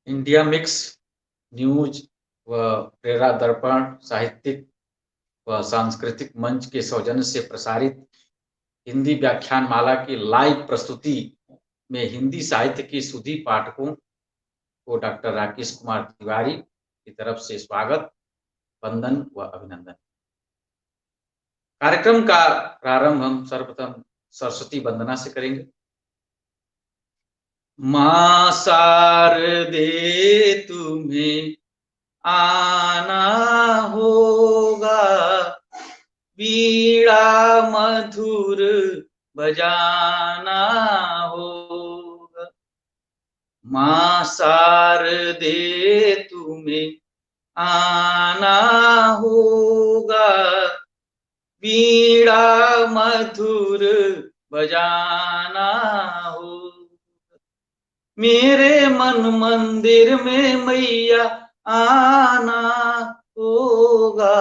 India mix news व प्रेरा दर्पण साहित्यिक व सांस्कृतिक मंच के सौजन्य से प्रसारित हिंदी व्याख्यान माला की लाइव प्रस्तुति में हिंदी साहित्य के सुधी पाठकों को डॉक्टर राकेश कुमार तिवारी की तरफ से स्वागत, वंदन व अभिनंदन। कार्यक्रम का प्रारंभ हम सर्वप्रथम सरस्वती वंदना से करेंगे। मां शारदे तुम्हें आना होगा, बीड़ा मधुर बजाना होगा। मां शारदे तुम्हें आना होगा, बीड़ा मधुर बजाना होगा। मेरे मन मंदिर में मैया आना होगा,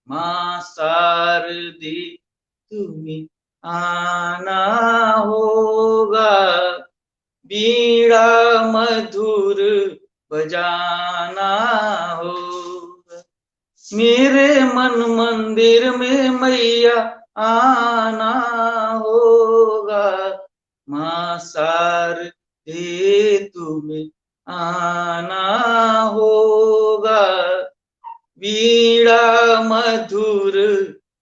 मां शारदे तुम्हें आना होगा, बीड़ा मधुर बजाना होगा। मेरे मन मंदिर में मैया आना होगा, मां शारदे तुम्हें आना होगा, बीड़ा मधुर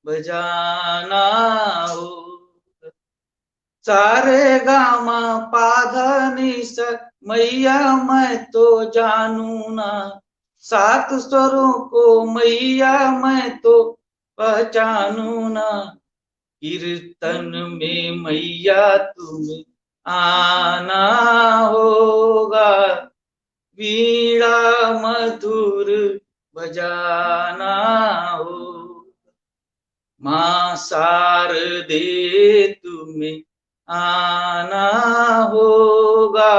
बजाना होगा। सारे गामा पाधा निस मैया मैं तो जानू ना, सात स्वरों को मैया मैं तो पहचानू ना। कीर्तन में मैया तुम्हें आना होगा, बीड़ा मधुर बजाना होगा। मां शारदे तुम्हें आना होगा,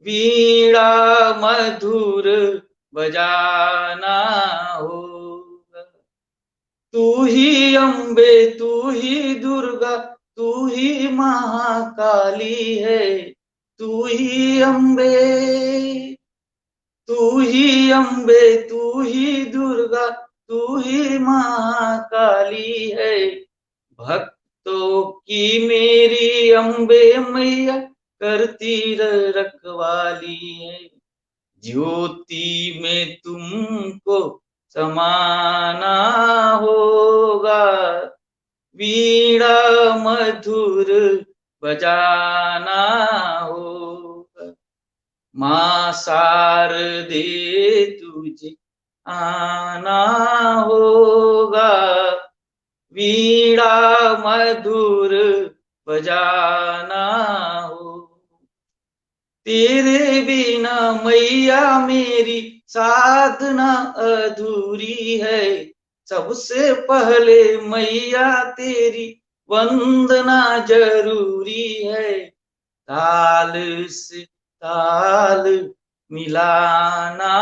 बीड़ा मधुर बजाना होगा। तू ही अम्बे तू ही दुर्गा तू ही महाकाली है, तू ही अम्बे तू ही अम्बे तू ही दुर्गा तू ही महाकाली है। भक्तों की मेरी अम्बे मैया करती रखवाली है। ज्योति में तुमको समाना होगा, बीड़ा मधुर बजाना होगा। मां शारदे तुझे आना होगा, बीड़ा मधुर बजाना होगा। तेरे बिना मैया मेरी साधना अधूरी है, सबसे पहले मैया तेरी वंदना जरूरी है। ताल से ताल मिलाना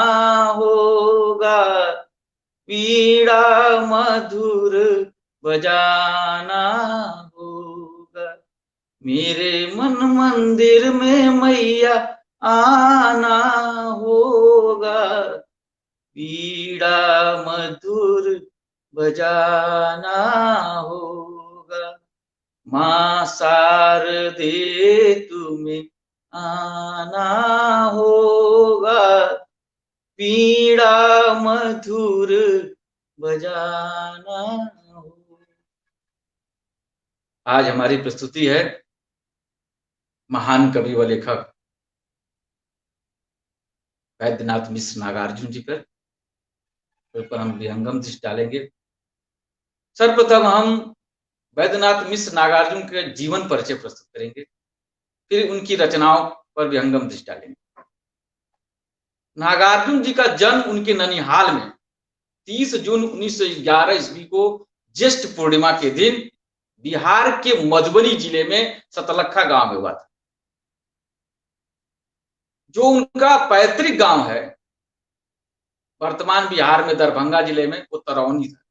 होगा, बीड़ा मधुर बजाना होगा। मेरे मन मंदिर में मैया आना होगा, बीड़ा मधुर बजाना होगा। मां शारदे तुम्हें आना होगा, बीड़ा मधुर बजाना होगा। आज हमारी प्रस्तुति है महान कवि व लेखक वैद्यनाथ मिश्र नागार्जुन जी पर हम विहंगम दृष्टि डालेंगे। सर्वप्रथम हम वैद्यनाथ मिश्र नागार्जुन के जीवन परिचय प्रस्तुत करेंगे, फिर उनकी रचनाओं पर विहंगम दृष्टि डालेंगे। नागार्जुन जी का जन्म उनके ननिहाल में 30 जून 1911 ईस्वी को ज्येष्ठ पूर्णिमा के दिन बिहार के मधुबनी जिले में सतलखा गांव में हुआ था। जो उनका पैतृक गांव है वर्तमान बिहार में दरभंगा जिले में, वो तरौनी था,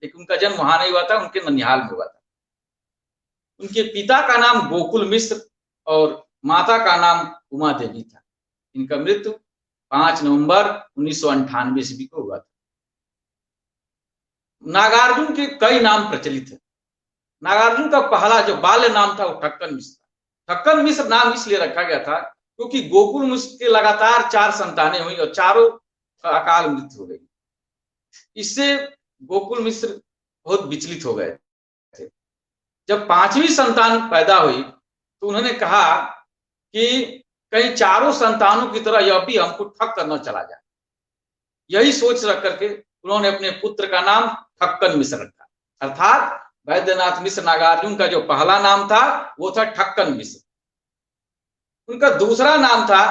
लेकिन उनका जन्म वहां नहीं हुआ था, उनके ननिहाल में हुआ था। उनके पिता का नाम गोकुल मिश्र और माता का नाम उमा देवी था। इनका मृत्यु 5 नवंबर 1998 ईस्वी को हुआ था। नागार्जुन के कई नाम प्रचलित है। नागार्जुन का पहला जो बाल्य नाम था वो ठक्कन मिश्र था। ठक्कन मिश्र नाम इसलिए रखा गया था क्योंकि गोकुल मिश्र के लगातार 4 संतानें हुई और चारों का अकाल मृत्यु हो गई। इससे गोकुल मिश्र बहुत विचलित हो गए थे। जब 5वीं संतान पैदा हुई तो उन्होंने कहा कि कहीं चारों संतानों की तरह यह भी हमको ठग कर न चला जाए। यही सोच रख करके उन्होंने अपने पुत्र का नाम ठक्कन मिश्र रखा। अर्थात वैद्यनाथ मिश्र नागार्जुन का जो पहला नाम था वो था ठक्कन मिश्र। उनका दूसरा नाम था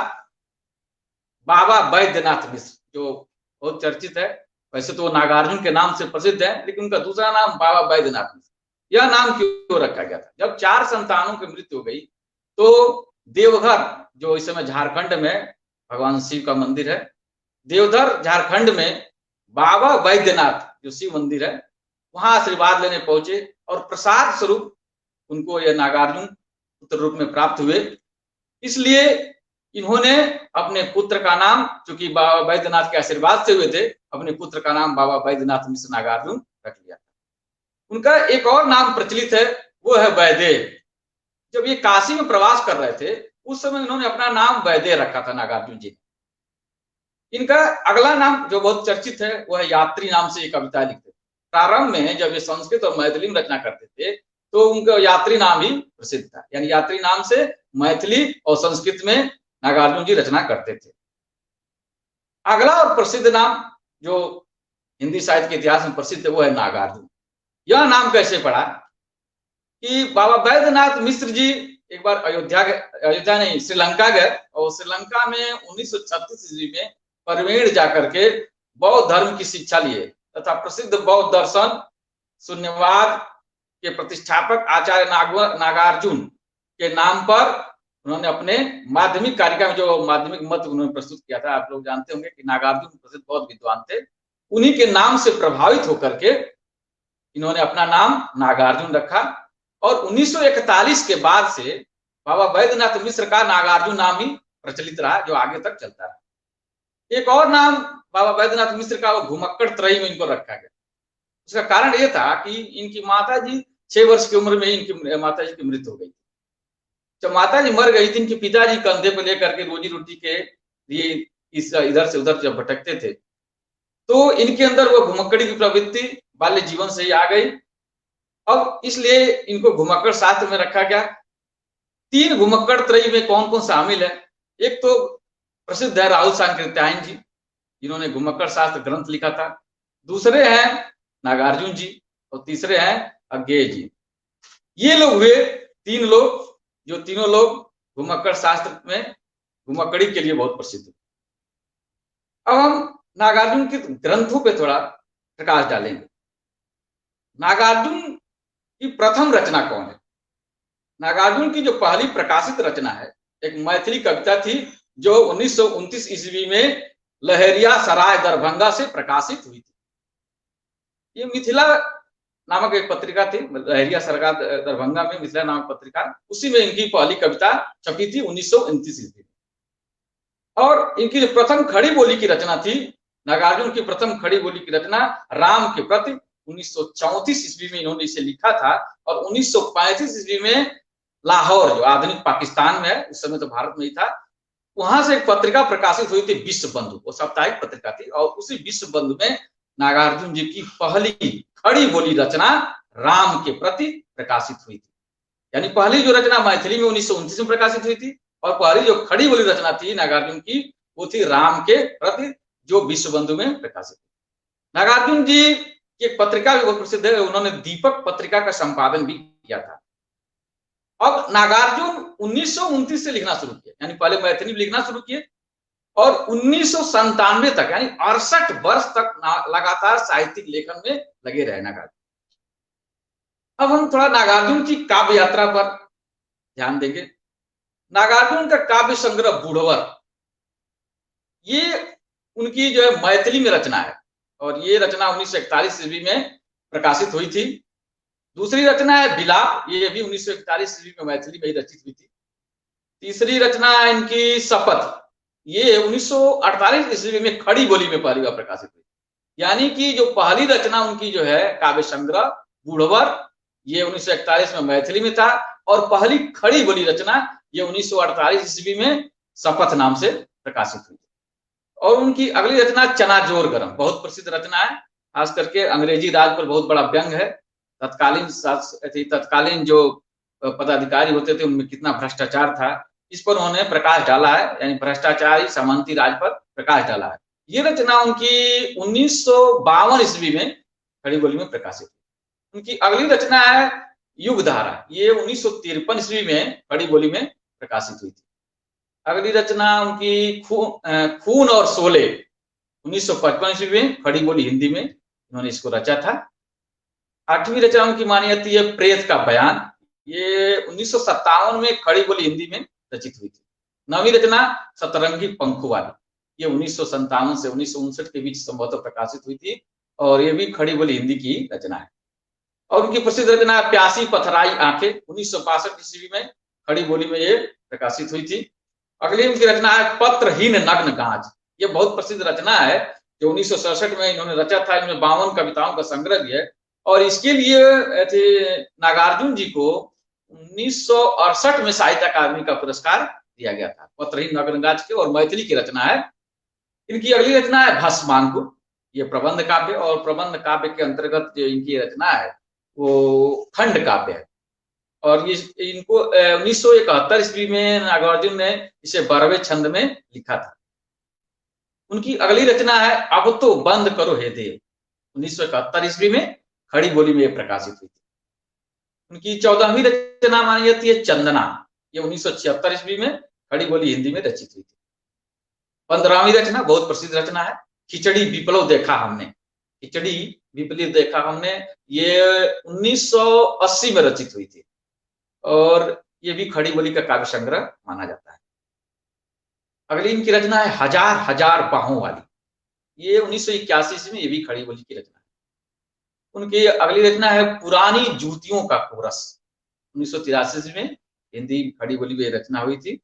बाबा वैद्यनाथ मिश्र, जो बहुत चर्चित है। वैसे तो नागार्जुन के नाम से प्रसिद्ध है, लेकिन उनका दूसरा नाम बाबा वैद्यनाथ मिश्र। यह नाम क्यों रखा गया था? जब 4 संतानों की मृत्यु हो गई तो देवघर, जो इस समय झारखंड में भगवान शिव का मंदिर है, देवघर झारखंड में बाबा वैद्यनाथ जो शिव मंदिर है, वहां आशीर्वाद लेने पहुंचे और प्रसाद स्वरूप उनको यह नागार्जुन पुत्र रूप में प्राप्त हुए। इसलिए इन्होंने अपने पुत्र का नाम, चूंकि बाबा वैद्यनाथ के आशीर्वाद से हुए थे, अपने पुत्र का नाम बाबा वैद्यनाथ मिश्र नागार्जुन रख लिया। उनका एक और नाम प्रचलित है, वो है वैदेह। जब ये काशी में प्रवास कर रहे थे उस समय इन्होंने अपना नाम वैदेह रखा था नागार्जुन जी। इनका अगला नाम जो बहुत चर्चित है वो है यात्री नाम से ये कविता लिखते थे। प्रारंभ में जब ये संस्कृत और मैथिली में रचना करते थे तो उनका यात्री नाम ही प्रसिद्ध था, यानी यात्री नाम से मैथिली और संस्कृत में नागार्जुन जी रचना करते थे। अगला और प्रसिद्ध नाम जो हिंदी साहित्य के इतिहास में प्रसिद्ध है वो है नागार्जुन। यह नाम कैसे पड़ा कि बाबा वैद्यनाथ मिश्र जी एक बार अयोध्या नहीं, श्रीलंका गए और श्रीलंका में 1936 ईस्वी में परवेड़ जाकर के बौद्ध धर्म की शिक्षा लिए तथा प्रसिद्ध बौद्ध दर्शन शून्यवाद के प्रतिष्ठापक आचार्य नागार्जुन के नाम पर उन्होंने अपने माध्यमिक कार्यक्रम में जो माध्यमिक मत उन्होंने प्रस्तुत किया था, आप लोग जानते होंगे कि नागार्जुन प्रसिद्ध बौद्ध विद्वान थे। उन्हीं के नाम से प्रभावित होकर के इन्होंने अपना नाम नागार्जुन रखा और 1941 के बाद से बाबा वैद्यनाथ मिश्र का नागार्जुन नाम ही प्रचलित रहा, जो आगे तक चलता रहा। एक और नाम बाबा वैद्यनाथ मिश्र का वो घुमक्कड़ त्रयी में इनको रखा गया। उसका कारण यह था कि इनकी माता जी 6 वर्ष की उम्र में इनकी माता जी की मृत्यु हो गई। जब माता जी मर गई थी, इनके पिताजी कंधे पर लेकर के रोजी रोटी के लिए इस इधर से उधर जब भटकते थे तो इनके अंदर वो घुमक्कड़ी की प्रवृत्ति बाल्य जीवन से ही आ गई। अब इसलिए इनको घुमक्कड़ शास्त्र में रखा गया। 3 घुमक्कड़ त्रयी में कौन कौन शामिल है? एक तो प्रसिद्ध है राहुल सांकृत्यायन जी, जिन्होंने घुमक्कड़ शास्त्र ग्रंथ लिखा था। दूसरे हैं नागार्जुन जी और तीसरे हैं अज्ञेय जी। ये लोग हुए 3 लोग, जो तीनों लोग घुमक्कड़ शास्त्र में घुमक्कड़ी के लिए बहुत प्रसिद्ध है। अब हम नागार्जुन के ग्रंथों पे थोड़ा प्रकाश डालेंगे। नागार्जुन की प्रथम रचना कौन है? नागार्जुन की जो पहली प्रकाशित रचना है एक मैथिली कविता थी जो 1929 ईस्वी में लहरिया सराय दरभंगा से प्रकाशित हुई थी। ये मिथिला नामक एक पत्रिका थी, लहरिया सराय दरभंगा में मिथिला नामक पत्रिका, उसी में इनकी पहली कविता छपी थी 1929 ईस्वी में। और इनकी जो प्रथम खड़ी बोली की रचना थी, नागार्जुन की प्रथम खड़ी बोली की रचना राम के प्रति 1934 ईस्वी में इन्होंने इसे लिखा था और 1935 ईस्वी में लाहौर, जो आधुनिक पाकिस्तान में है, उस समय तो भारत में ही था, वहां से एक पत्रिका प्रकाशित हुई थी विश्व बंधु, वो साप्ताहिक पत्रिका थी। और उसी विश्व बंधु में नागार्जुन जी की पहली खड़ी बोली रचना राम के प्रति प्रकाशित हुई थी। यानी पहली जो रचना मैथिली में 1929 में प्रकाशित हुई थी और पहली जो खड़ी बोली रचना थी नागार्जुन की वो थी राम के प्रति, जो विश्व बंधु में प्रकाशित हुई। नागार्जुन जी की एक पत्रिका भी बहुत प्रसिद्ध है, उन्होंने दीपक पत्रिका का संपादन भी किया था। अब नागार्जुन 1929 से लिखना शुरू किया, यानी पहले मैथिली लिखना शुरू किए और 1997 तक यानी 68 वर्ष तक लगातार साहित्यिक लेखन में लगे रहे नागार्जुन। अब हम थोड़ा नागार्जुन की काव्य यात्रा पर ध्यान देंगे। नागार्जुन का काव्य संग्रह बुढ़वर, ये उनकी जो है मैथिली में रचना है और ये रचना 1941 ईस्वी में प्रकाशित हुई थी। दूसरी रचना है बिलाप, ये भी 1941 ईस्वी में मैथिली में ही रचित हुई थी। तीसरी रचना है इनकी शपथ, ये 1948 ईस्वी में खड़ी बोली में पहली बार प्रकाशित हुई। यानी कि जो पहली रचना उनकी जो है काव्य संग्रह बूढ़वर, ये 1941 में मैथिली में था, और पहली खड़ी बोली रचना ये 1948 ईस्वी में शपथ नाम से प्रकाशित हुई। और उनकी अगली रचना चना जोर गरम बहुत प्रसिद्ध रचना है, खास करके अंग्रेजी राज पर बहुत बड़ा व्यंग है। तत्कालीन जो पदाधिकारी होते थे उनमें कितना भ्रष्टाचार था, इस पर उन्होंने प्रकाश डाला है, यानी भ्रष्टाचारी सामंती राज पर प्रकाश डाला है। ये रचना उनकी 1952 ईस्वी में खड़ी बोली में प्रकाशित हुई। उनकी अगली रचना है युग धारा, ये 1953 ईस्वी में खड़ी बोली में प्रकाशित हुई थी। अगली रचना उनकी खून और शोले 1955 ईस्वी में खड़ी बोली हिंदी में उन्होंने इसको रचा था। 8वीं रचना उनकी मानी जाती है प्रेत का बयान, ये 1957 में खड़ी बोली हिंदी में रचित हुई थी। 9वीं रचना सतरंगी पंखों वाली, ये 1957 से 1959 के बीच संभवतः प्रकाशित हुई थी, और ये भी खड़ी बोली हिंदी की रचना है। और उनकी प्रसिद्ध रचना प्यासी पथराई आंखें 1962 ईस्वी में खड़ी बोली में ये प्रकाशित हुई थी। अगली उनकी रचना है पत्रहीन नग्न गांज, ये बहुत प्रसिद्ध रचना है जो 1967 में इन्होंने रचा था। इनमें 52 कविताओं का संग्रह भी है, और इसके लिए नागार्जुन जी को 1968 में साहित्य अकादमी का पुरस्कार दिया गया था, पत्रहीन नग्न गांज के, और मैथिली की रचना है। इनकी अगली रचना है भस्मांकुर, ये प्रबंध काव्य, और प्रबंध काव्य के अंतर्गत जो इनकी रचना है वो खंड काव्य है। और ये इनको 1971 ईस्वी में नागार्जुन ने इसे 12वें छंद में लिखा था। उनकी अगली रचना है अब तो बंद करो हे देव, 1971 ईस्वी में खड़ी बोली में प्रकाशित हुई थी। उनकी 14वीं रचना मानी जाती है चंदना, ये 1976 ईस्वी में खड़ी बोली हिंदी में रचित हुई थी। 15वीं रचना बहुत प्रसिद्ध रचना है खिचड़ी विप्लव देखा हमने, खिचड़ी विप्लव देखा हमने, ये 1980 में रचित हुई थी, और ये भी खड़ी बोली का काव्य संग्रह माना जाता है। अगली इनकी रचना है हजार हजार बाहों वाली, ये 1981 ईस्वी में ये भी खड़ी बोली की रचना है। उनकी अगली रचना है पुरानी जूतियों का कोरस, 1983 ईस्वी में हिंदी खड़ी बोली में रचना हुई थी।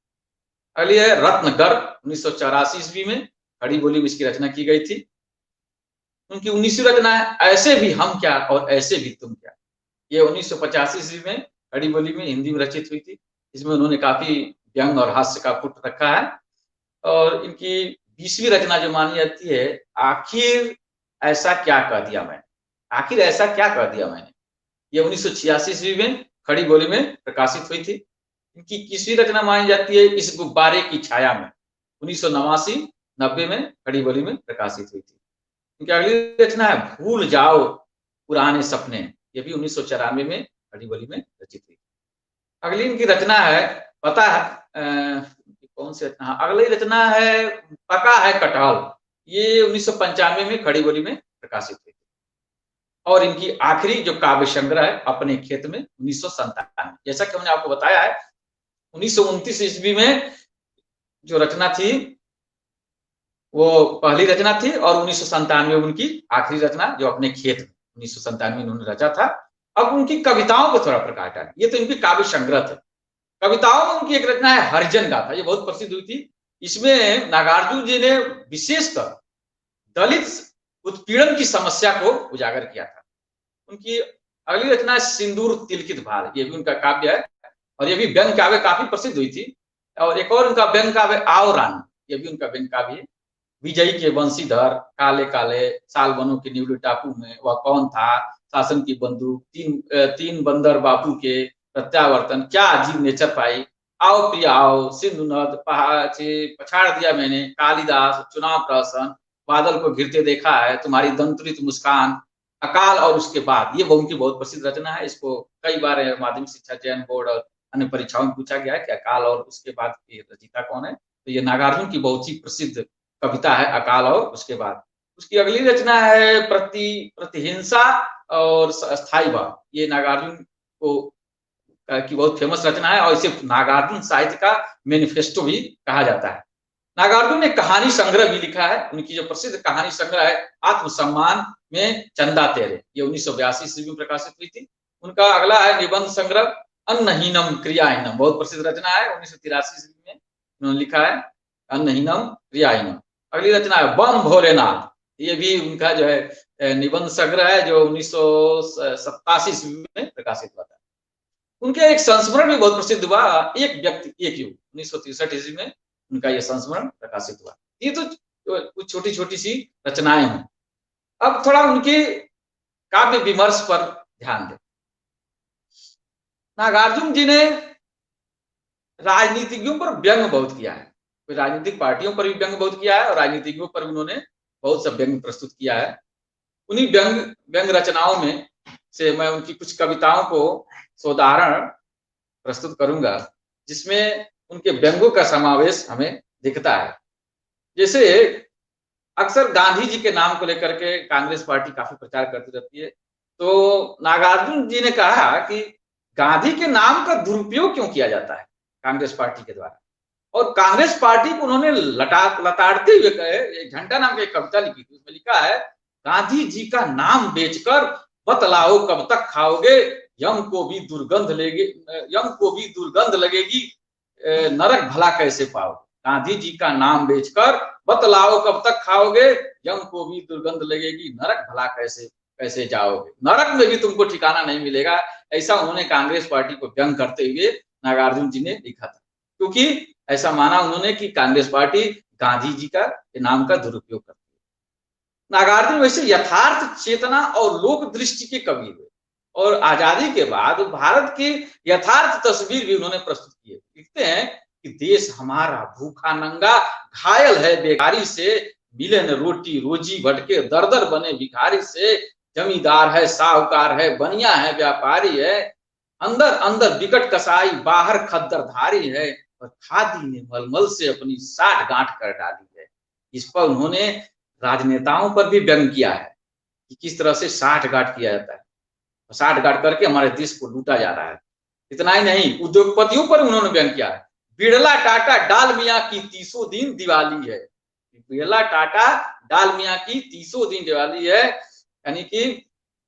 अगली है रत्नगर, 1984 ईस्वी में खड़ी बोली में इसकी रचना की गई थी। उनकी 19वीं रचना है ऐसे भी हम क्या और ऐसे भी तुम क्या, ये 1985 ईस्वी में खड़ी बोली में हिंदी में रचित हुई थी। इसमें उन्होंने काफी व्यंग और हास्य का पुट रखा है। और इनकी 20वीं रचना जो मानी जाती है आखिर ऐसा क्या कह दिया मैंने, आखिर ऐसा क्या कह दिया मैंने, ये 1986 ईस्वी में खड़ी बोली में प्रकाशित हुई थी। इनकी 21वीं रचना मानी जाती है इस गुब्बारे की छाया में, 1989-90 में खड़ी बोली में प्रकाशित हुई थी। इनकी अगली रचना है भूल जाओ पुराने सपने, ये भी 1994 में खड़ी बोली में रचित हुई। अगली इनकी रचना है पता है कौन सी रचना, अगली रचना है पका है कटहल, ये 1995 में खड़ी बोली में प्रकाशित हुई। और इनकी आखिरी जो काव्य संग्रह है अपने खेत में 1997, जैसा कि हमने आपको बताया है 1929 ईस्वी में जो रचना थी वो पहली रचना थी, और 1997 में उनकी आखिरी रचना जो अपने खेत में 1997 में उन्होंने रचा था। अब उनकी कविताओं पर थोड़ा प्रकाश डालें, ये तो इनकी काव्य संग्रह थे। कविताओं में उनकी एक रचना है हरिजन गाथा, ये बहुत प्रसिद्ध हुई थी। इसमें नागार्जुन जी ने विशेषकर दलित उत्पीड़न की समस्या को उजागर किया था। उनकी अगली रचना है सिंदूर तिलकित भाल, ये भी उनका काव्य है, और ये भी व्यंग काव्य काफी प्रसिद्ध हुई थी। और एक और उनका व्यंग काव्य आओ रानी, ये भी उनका व्यंग काव्य है। विजयी के वंशीधर, काले काले सालबनों के न्यूली टापू में, वह कौन था, शासन की बंदूक, तीन बंदर बापू के, प्रत्यावर्तन, क्या अजीब नेचर पाई, आओ प्रिया आओ, सिंधु नद पछाड़ दिया मैंने, कालिदास, चुनाव प्रहसन, बादल को घिरते देखा है, तुम्हारी दंतुरित मुस्कान, अकाल और उसके बाद, ये उनकी बहुत प्रसिद्ध रचना है। इसको कई बार माध्यमिक शिक्षा चयन बोर्ड और अन्य परीक्षाओं में पूछा गया है कि अकाल और उसके बाद की रचयिता कौन है, तो ये नागार्जुन की बहुत ही प्रसिद्ध कविता है अकाल और उसके बाद। उसकी अगली रचना है प्रतिहिंसा और स्थायीवाद, ये नागार्जुन को की बहुत फेमस रचना है, और इसे नागार्जुन साहित्य का मैनिफेस्टो भी कहा जाता है। नागार्जुन ने कहानी संग्रह भी लिखा है। उनकी जो प्रसिद्ध कहानी संग्रह है आत्मसम्मान में चंदा तेरे, ये 1982 ईस्वी में प्रकाशित हुई थी। उनका अगला है निबंध संग्रह अन्नहीनम क्रियाहीनम, बहुत प्रसिद्ध रचना है, 1983 ईस्वी में उन्होंने लिखा है। अन्नहीनम क्रियाहीनम। अगली रचना है बम भोलेनाथ, ये भी उनका जो है निबंध संग्रह है, जो 1987 में प्रकाशित हुआ था। उनके एक संस्मरण भी बहुत प्रसिद्ध हुआ, एक व्यक्ति एक युग, 1963 ईस्वी में उनका यह संस्मरण प्रकाशित हुआ। ये तो कुछ छोटी छोटी सी रचनाएं हैं। अब थोड़ा उनके काव्य विमर्श पर ध्यान दें। नागार्जुन जी ने राजनीतिज्ञों पर व्यंग बहुत किया है, राजनीतिक पार्टियों पर भी व्यंग बहुत किया है और राजनीतिज्ञों पर उन्होंने बहुत सा व्यंग प्रस्तुत किया है। उन्हीं व्यंग रचनाओं में से मैं उनकी कुछ कविताओं को सोदाहरण प्रस्तुत करूंगा, जिसमें उनके व्यंगों का समावेश हमें दिखता है। जैसे अक्सर गांधी जी के नाम को लेकर के कांग्रेस पार्टी काफी प्रचार करती रहती है, तो नागार्जुन जी ने कहा कि गांधी के नाम का दुरुपयोग क्यों किया जाता है कांग्रेस पार्टी के द्वारा, और कांग्रेस पार्टी को उन्होंने लताड़ते हुए कहे। घंटा नाम की एक कविता लिखी थी, उसमें लिखा है गांधी जी का नाम बेचकर बतलाओ कब तक खाओगे, यम को भी दुर्गंध लगेगी, नरक भला कैसे पाओगे। गांधी जी का नाम बेचकर बतलाओ कब तक खाओगे, यम को भी दुर्गंध लगेगी, नरक भला कैसे जाओगे, नरक में भी तुमको ठिकाना नहीं मिलेगा। ऐसा उन्होंने कांग्रेस पार्टी को व्यंग करते हुए नागार्जुन जी ने लिखा था, क्योंकि ऐसा माना उन्होंने कि कांग्रेस पार्टी गांधी जी का नाम का दुरुपयोग करती है। नागार्जुन वैसे यथार्थ चेतना और लोक दृष्टि के कवि हुए, और आजादी के बाद भारत की यथार्थ तस्वीर भी उन्होंने प्रस्तुत की है। लिखते हैं कि देश हमारा भूखा नंगा घायल है बेकारी से, मिले न रोटी रोजी भटके दर दर बने भिखारी से, जमींदार है साहूकार है बनिया है व्यापारी है, अंदर अंदर विकट कसाई बाहर खद्दर धारी है, और खादी ने मलमल से अपनी साठ गांठ कर डाली है। इस पर उन्होंने राजनेताओं पर भी व्यंग किया है कि किस तरह से साठ गांठ किया जाता है, साठ गांठ करके हमारे देश को लूटा जा रहा है। इतना ही नहीं, उद्योगपतियों पर उन्होंने व्यंग किया है। बिड़ला टाटा डालमिया की 30 दिन दिवाली है, बिड़ला टाटा डालमिया की 30 दिन दिवाली है, यानी कि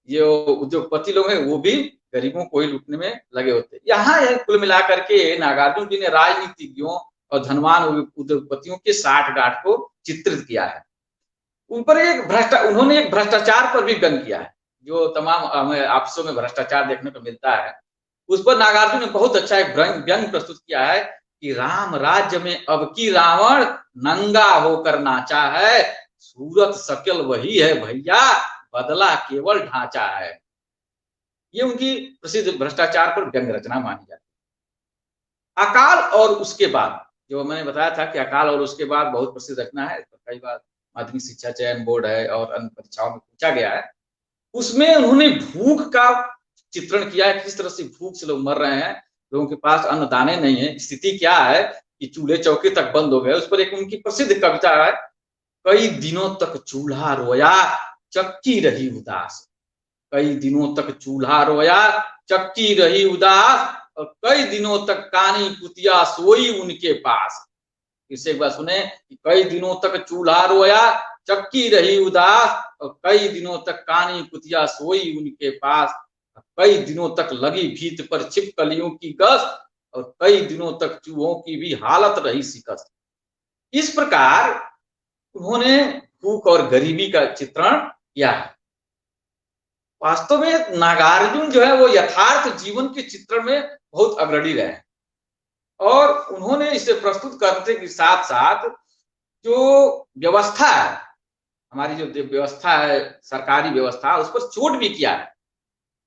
ये उद्योगपति लोग हैं वो भी गरीबों को ही लूटने में लगे होते। यहाँ कुल मिलाकर के नागार्जुन जी ने राजनीतिज्ञों और धनवान उद्योगपतियों के साठ गांठ को चित्रित किया है। उन्होंने एक भ्रष्टाचार पर भी व्यंग किया है, जो तमाम हमें आपसों में भ्रष्टाचार देखने को मिलता है। उस पर नागार्जुन ने बहुत अच्छा एक व्यंग प्रस्तुत किया है कि राम राज्य में अब की रावण नंगा होकर नाचा है, सूरत सकल वही है भैया, बदला केवल ढांचा है। ये उनकी प्रसिद्ध भ्रष्टाचार पर व्यंग रचना मानी जाती है। अकाल और उसके बाद, जो मैंने बताया था कि अकाल और उसके बाद बहुत प्रसिद्ध रचना है, तो कई बार माध्यमिक शिक्षा चयन बोर्ड है और अन्य परीक्षाओं में पूछा गया है। उसमें उन्होंने भूख का चित्रण किया है, किस तरह से भूख से लोग मर रहे हैं, लोगों के पास अन्न दाने नहीं है, स्थिति क्या है कि चूल्हे चौके तक बंद हो गए। उस पर एक उनकी प्रसिद्ध कविता है, कई दिनों तक चूल्हा रोया चक्की रही उदास, कई दिनों तक चूल्हा रोया चक्की रही उदास, और कई दिनों तक कानी कुतिया सोई उनके पास। इसे एक बार सुने कि कई दिनों तक चूल्हा रोया चक्की रही उदास, और कई दिनों तक कानी कुतिया सोई उनके पास, कई दिनों तक लगी भीत पर छिपकलियों की गश्त, और कई दिनों तक चूहों की भी हालत रही शिकस्त। इस प्रकार उन्होंने भूख और गरीबी का चित्रण किया है। वास्तव में नागार्जुन जो है वो यथार्थ जीवन के चित्रण में बहुत अग्रणी रहे, और उन्होंने इसे प्रस्तुत करने के साथ साथ जो व्यवस्था है, हमारी जो व्यवस्था है सरकारी व्यवस्था, उस पर चोट भी किया है।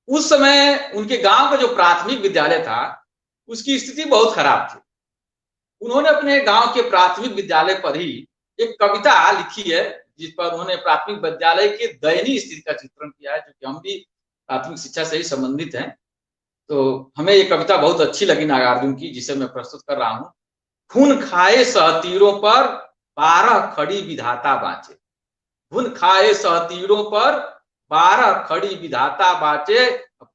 उस समय उनके गांव का जो प्राथमिक विद्यालय था उसकी स्थिति बहुत खराब थी। उन्होंने अपने गांव के प्राथमिक विद्यालय पर ही एक कविता लिखी है, जिस पर उन्होंने प्राथमिक विद्यालय की दयनीय स्थिति का चित्रण किया है, क्योंकि हम भी प्राथमिक शिक्षा से ही संबंधित हैं। तो हमें ये कविता बहुत अच्छी लगी नागार्जुन की, जिसे मैं प्रस्तुत कर रहा हूं। खून खाए सहतीरों पर 12 खड़ी विधाता बाँचे, खून खाए सहतीरों पर 12 खड़ी विधाता बाँचे,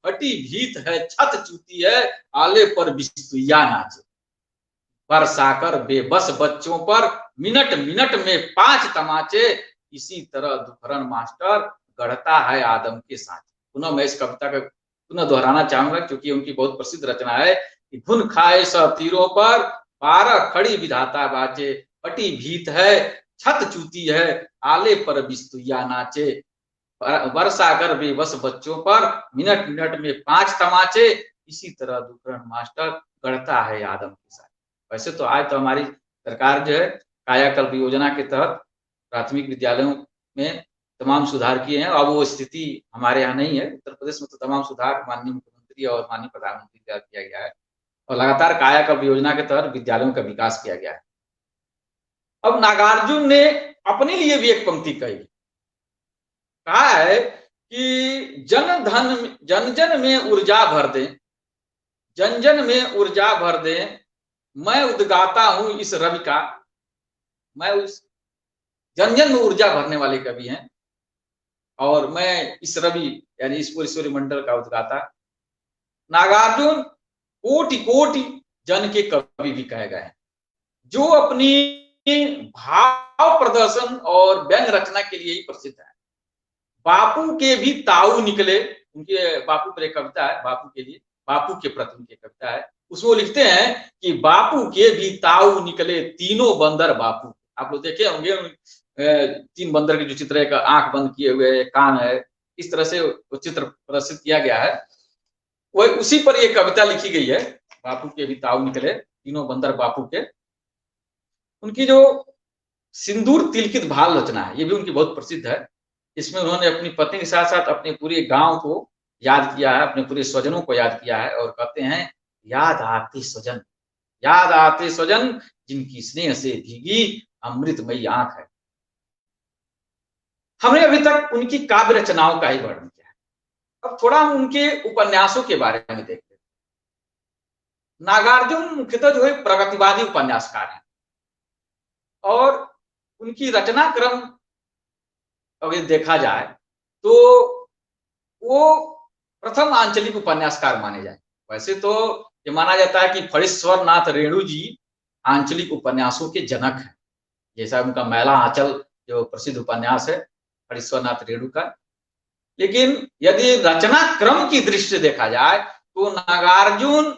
फटी भीत है छत चूती है, आले पर बिस्तुइया नाचे, बरसाकर बेबस बच्चों पर मिनट मिनट में 5 तमाचे, इसी तरह दुखरन मास्टर गढ़ता है आदम के साथ। पुनः मैं इस कविता का पुनः दोहराना चाहूंगा, क्योंकि उनकी बहुत प्रसिद्ध रचना है कि खून खाए सहतीरों पर 12 खड़ी विधाता बाँचे, फटी भीत है, छत चूती है, आले पर बिस्तुया नाचे, वर्षा कर बेबस बच्चों पर, मिनट मिनट में 5 तमाचे, इसी तरह दुखरन मास्टर गढ़ता है आदम के साथ। वैसे तो आज तो हमारी सरकार जो है कायाकल्प योजना के तहत प्राथमिक विद्यालयों में तमाम सुधार किए हैं। अब वो स्थिति हमारे यहाँ नहीं है। उत्तर प्रदेश में तो तमाम सुधार माननीय मुख्यमंत्री और माननीय प्रधानमंत्री द्वारा किया गया है और लगातार कायाकल्प योजना के तहत विद्यालयों का विकास किया गया है। अब नागार्जुन ने अपने लिए भी एक पंक्ति कहा है कि जन धन जन जन में ऊर्जा भर दे, जन जन में ऊर्जा भर दे, मैं उद्गाता हूं इस रवि का। मैं उस जन जन में ऊर्जा भरने वाले कवि हैं और मैं इस रवि यानी ईश्वरी मंडल का उद्गाता। नागार्जुन कोटि कोटि जन के कवि भी कहे गए हैं जो अपनी भाव प्रदर्शन और व्यंग रचना के लिए ही प्रसिद्ध है। बापू के भी ताऊ निकले, उनके बापू पर एक कविता है, बापू के लिए, बापू के प्रति उनकी कविता है। उसमें लिखते हैं कि बापू के भी ताऊ निकले, तीनों बंदर बापू। आप लोग देखे होंगे 3 बंदर के जो चित्र है, आंख बंद किए हुए, कान है, इस तरह से वो चित्र प्रदर्शित किया गया है। वही उसी पर ये कविता लिखी गई है, बापू के भी ताऊ निकले, तीनों बंदर बापू के। उनकी जो सिंदूर तिलकित भाल रचना है, ये भी उनकी बहुत प्रसिद्ध है। इसमें उन्होंने अपनी पत्नी के साथ साथ अपने पूरे गांव को याद किया है, अपने पूरे स्वजनों को याद किया है और कहते हैं याद आते स्वजन, याद आते स्वजन, जिनकी स्नेह से भीगी अमृतमयी आंख है। हमने अभी तक उनकी काव्य रचनाओं का ही वर्णन किया है। अब थोड़ा हम उनके उपन्यासों के बारे में देखते हैं। नागार्जुन मुख्यतः जो है प्रगतिवादी उपन्यासकार हैं और उनकी रचना क्रम अगर देखा जाए तो वो प्रथम आंचलिक उपन्यासकार माने जाए। वैसे तो ये माना जाता है कि फणीश्वर नाथ रेणु जी आंचलिक उपन्यासों के जनक हैं, जैसा उनका मैला आंचल जो प्रसिद्ध उपन्यास है फणीश्वर नाथ रेणु का। लेकिन यदि रचना क्रम की दृष्टि से देखा जाए तो नागार्जुन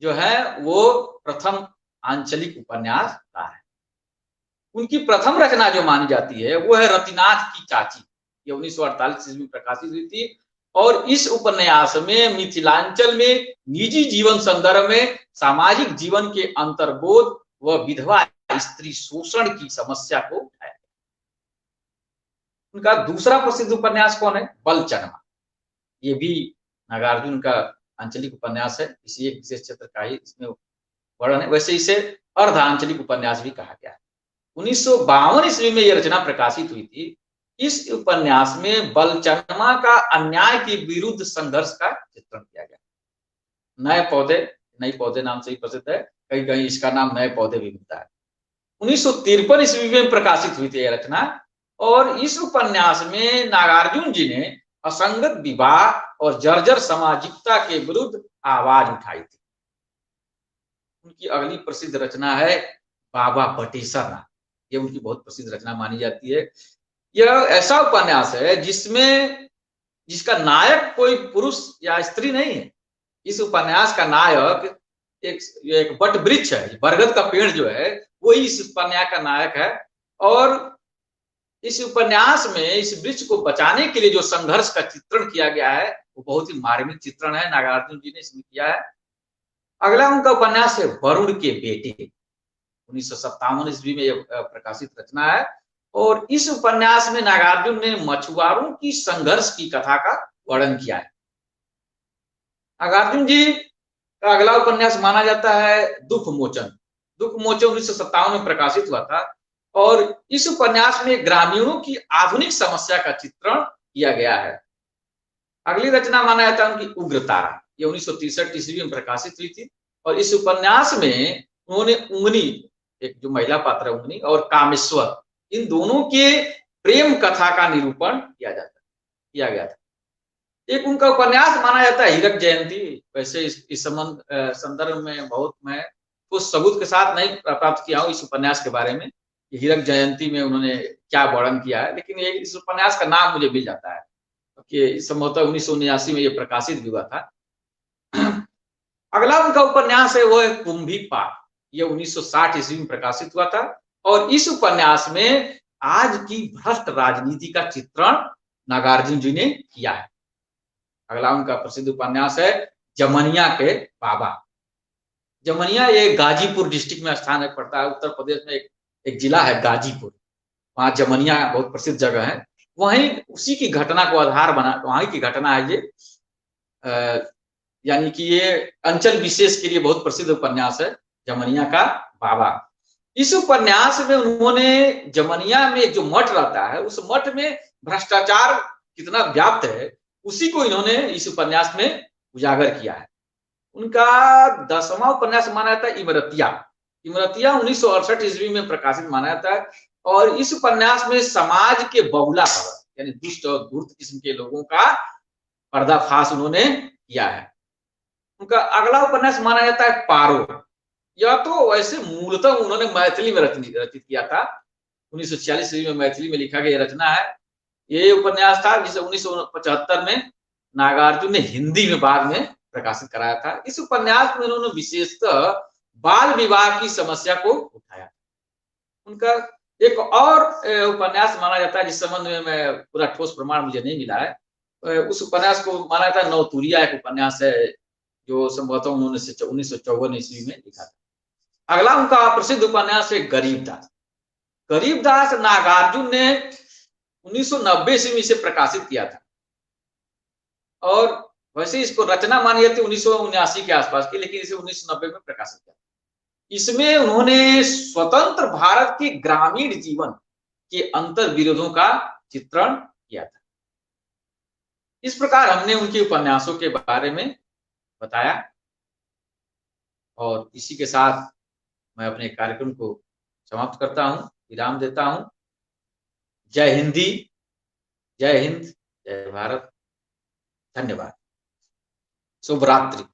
जो है वो प्रथम आंचलिक उपन्यासकार है। उनकी प्रथम रचना जो मानी जाती है वो है रतिनाथ की चाची। ये 1948 ईस्वी में प्रकाशित हुई थी और इस उपन्यास में मिथिलांचल में निजी जीवन संदर्भ में सामाजिक जीवन के अंतर्बोध व विधवा स्त्री शोषण की समस्या को उठाया। उनका दूसरा प्रसिद्ध उपन्यास कौन है? बलचनमा। ये भी नागार्जुन का आंचलिक उपन्यास है, इसी एक विशेष क्षेत्र का ही इसमें वर्णन है। वैसे इसे अर्ध आंचलिक उपन्यास भी कहा गया है। 1952 ईस्वी में यह रचना प्रकाशित हुई थी। इस उपन्यास में बलचनमा का अन्याय के विरुद्ध संघर्ष का चित्रण किया गया। नए पौधे, नए पौधे नाम से ही प्रसिद्ध है, कहीं कहीं इसका नाम नए पौधे भी मिलता है। 1953 ईस्वी में प्रकाशित हुई थी यह रचना और इस उपन्यास में नागार्जुन जी ने असंगत विवाह और जर्जर सामाजिकता के विरुद्ध आवाज उठाई थी। उनकी अगली प्रसिद्ध रचना है बाबा बटेश्वर नाथ। ये उनकी बहुत प्रसिद्ध रचना मानी जाती है। यह ऐसा उपन्यास है जिसका नायक कोई पुरुष या स्त्री नहीं है। इस उपन्यास का नायक एक वट वृक्ष है, बरगद का पेड़ जो है वही इस उपन्यास का नायक है। और इस उपन्यास में इस वृक्ष को बचाने के लिए जो संघर्ष का चित्रण किया गया है वो बहुत ही मार्मिक चित्रण है, नागार्जुन जी ने इसमें किया है। अगला उनका उपन्यास है वरुण के बेटे। 1957 ईस्वी में यह प्रकाशित रचना है और इस उपन्यास में नागार्जुन ने मछुआरों की संघर्ष की कथा का वर्णन किया है। नागार्जुन जी का अगला उपन्यास माना जाता है दुख मोचन। दुख मोचन 1957 में प्रकाशित हुआ था और इस उपन्यास में ग्रामीणों की आधुनिक समस्या का चित्रण किया गया है। अगली रचना माना जाता है उनकी उग्रतारा। ये 1963 ईस्वी में प्रकाशित हुई थी और इस उपन्यास में उन्होंने उंगनी, एक जो महिला पात्र है उंगनी, और कामेश्वर, इन दोनों के प्रेम कथा का निरूपण किया गया था। एक उनका उपन्यास माना जाता है हीरक जयंती। वैसे इस संदर्भ में बहुत मैं कुछ सबूत के साथ नहीं प्राप्त किया हूँ इस उपन्यास के बारे में, हीरक जयंती में उन्होंने क्या वर्णन किया है, लेकिन इस उपन्यास का नाम मुझे मिल जाता है कि संभवतः 1979 में यह प्रकाशित भी हुआ था। अगला उनका उपन्यास है वो है कुंभी पाठ। ये 1960 ईस्वी में प्रकाशित हुआ था। और इस उपन्यास में आज की भ्रष्ट राजनीति का चित्रण नागार्जुन जी ने किया है। अगला उनका प्रसिद्ध उपन्यास है जमनिया के बाबा। जमनिया ये गाजीपुर डिस्ट्रिक्ट में स्थान पड़ता है, उत्तर प्रदेश में एक जिला है गाजीपुर, वहां जमनिया बहुत प्रसिद्ध जगह है। वहीं उसी की घटना को आधार बना, वहीं की घटना है ये, यानी कि ये अंचल विशेष के लिए बहुत प्रसिद्ध उपन्यास है जमनिया का बाबा। इस उपन्यास में उन्होंने जमनिया में जो मठ रहता है उस मठ में भ्रष्टाचार कितना व्याप्त है उसी को इन्होंने इस उपन्यास में उजागर किया है। उनका 10वां उपन्यास माना जाता है इमरतिया। इमरतिया 1968 ईस्वी में प्रकाशित माना जाता है। और इस उपन्यास में समाज के बहुला यानी दुष्ट और धूर्त किस्म के लोगों का पर्दाफाश उन्होंने किया है। उनका अगला उपन्यास माना जाता है पारो। यह तो वैसे मूलतः उन्होंने मैथिली में रचित किया था, 1946 ईस्वी में मैथिली में लिखा गया रचना है। ये उपन्यास था जिसे 1975 में नागार्जुन ने हिंदी में बाद में प्रकाशित कराया था। इस उपन्यास में उन्होंने विशेषतः बाल विवाह की समस्या को उठाया। उनका एक और उपन्यास माना जाता है जिस संबंध में मैं पूरा ठोस प्रमाण मुझे नहीं मिला है, उस उपन्यास को माना जाता है नौतुरिया, एक उपन्यास है जो संभवतः उन्होंने 1954 ईस्वी में लिखा था। अगला उनका प्रसिद्ध उपन्यास है गरीबदास। गरीबदास नागार्जुन ने 1990 ईस्वी से प्रकाशित किया था और वैसे इसको रचना मानी जाती है 1979 के आसपास की, लेकिन इसे 1990 में प्रकाशित किया। इसमें उन्होंने स्वतंत्र भारत के ग्रामीण जीवन के अंतर विरोधों का चित्रण किया था। इस प्रकार हमने उनके उपन्यासों के बारे में बताया और इसी के साथ मैं अपने कार्यक्रम को समाप्त करता हूं, विराम देता हूं। जय हिंदी, जय हिंद, जय भारत। धन्यवाद। शुभ रात्रि।